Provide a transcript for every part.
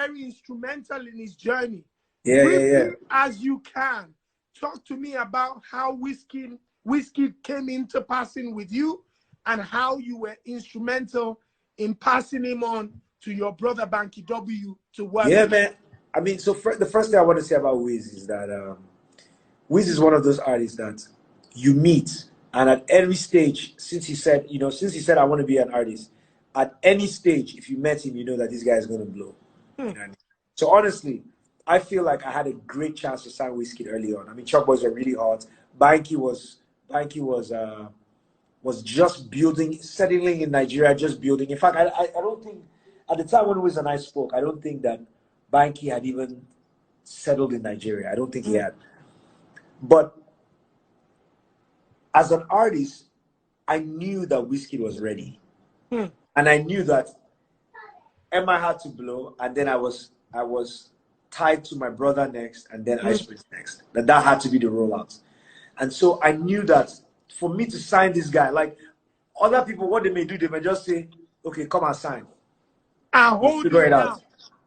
very instrumental in his journey. Yeah, Briefly as you can, talk to me about how Wizkid came into passing with you and how you were instrumental in passing him on to your brother Banky W to work. Yeah, man. I mean, so the first thing I want to say about Wiz is that Wiz is one of those artists that you meet, and at every stage, since he said I want to be an artist, at any stage, if you met him, you know that this guy is going to blow. You know what I mean? So honestly, I feel like I had a great chance to sign Wizkid early on. I mean, Chuck Boys were really hot. Banky was just building, settling in Nigeria, just building. In fact, I don't think at the time when Wiz and I spoke, I don't think that Banky had even settled in Nigeria. I don't think he had. But as an artist, I knew that Wizkid was ready. And I knew that M.I had to blow, and then I was tied to my brother next, and then Ice Prince next. That had to be the rollout. And so I knew that for me to sign this guy, like other people, what they may do, they may just say, okay, come and sign. We'll figure it out.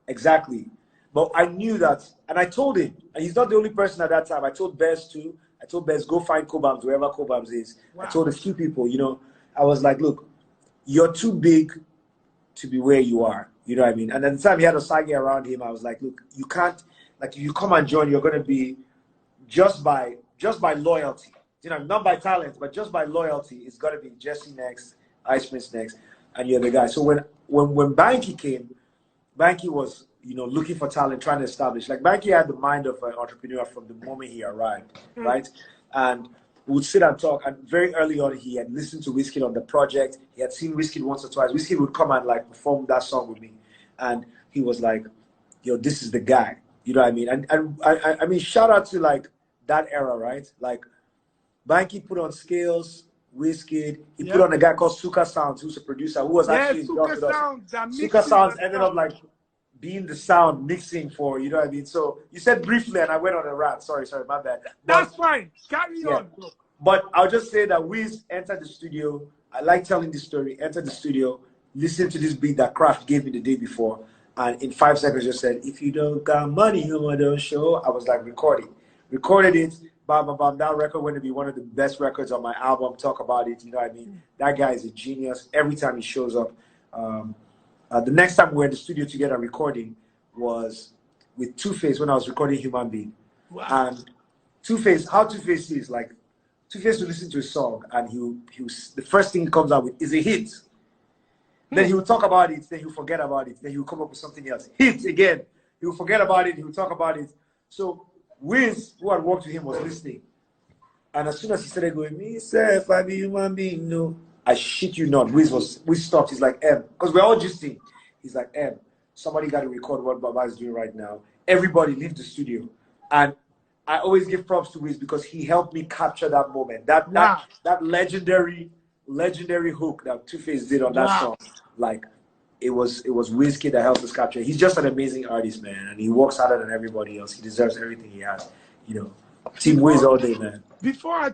Exactly. But I knew that, and I told him, and he's not the only person at that time. I told Bez too. I told Bez, go find Cobams, wherever Cobams is. Wow. I told a few people, I was like, look, you're too big to be where you are. You know what I mean? And at the time he had Osage around him. I was like, look, you can't, like, if you come and join, you're going to be just by loyalty. Not by talent, but just by loyalty. It's got to be Jesse next, Ice Prince next, and you're the guy. So when Banky came, Banky was, looking for talent, trying to establish. Like, Banky had the mind of an entrepreneur from the moment he arrived, right? And we would sit and talk. And very early on, he had listened to Wizkid on the project. He had seen Wizkid once or twice. Wizkid would come and like perform that song with me, and he was like, "Yo, this is the guy." You know what I mean? And I mean, shout out to like that era, right? Like, Banky put on Scales, Wizkid. He put on a guy called Suka Sounds, who's a producer, who was actually Suka Sounds. Suka Sounds ended up like being the sound mixing for, you know what I mean? So you said briefly, and I went on a rant. Sorry, my bad. That's fine. Carry on, bro. But I'll just say that Wiz entered the studio. I like telling this story. Entered the studio, listened to this beat that Kraft gave me the day before, and in 5 seconds just said, "If you don't got money, you don't show." I was like, recorded it. Bam, bam, bam. That record went to be one of the best records on my album. Talk about it. You know what I mean? That guy is a genius. Every time he shows up. The next time we were in the studio together recording was with Two-Face when I was recording Human Being. Wow. And Two-Face, how Two-Face is, like, Two-Face will listen to a song and the first thing he comes out with is a hit. Then he will talk about it, then he'll forget about it, then he'll come up with something else. Hit again. He'll forget about it, he'll talk about it. So Wiz, who had worked with him, was listening. And as soon as he started going, "Me, sir, if I be human being, no." I shit you not. Wiz stopped. He's like, because we're all gisting. He's like, somebody got to record what Baba is doing right now. Everybody leave the studio. And I always give props to Wiz because he helped me capture that moment. That legendary hook that Two-Face did on that song. Like, it was Wizkid that helped us capture it. He's just an amazing artist, man. And he works harder than everybody else. He deserves everything he has. Team Wiz all day, man. Before I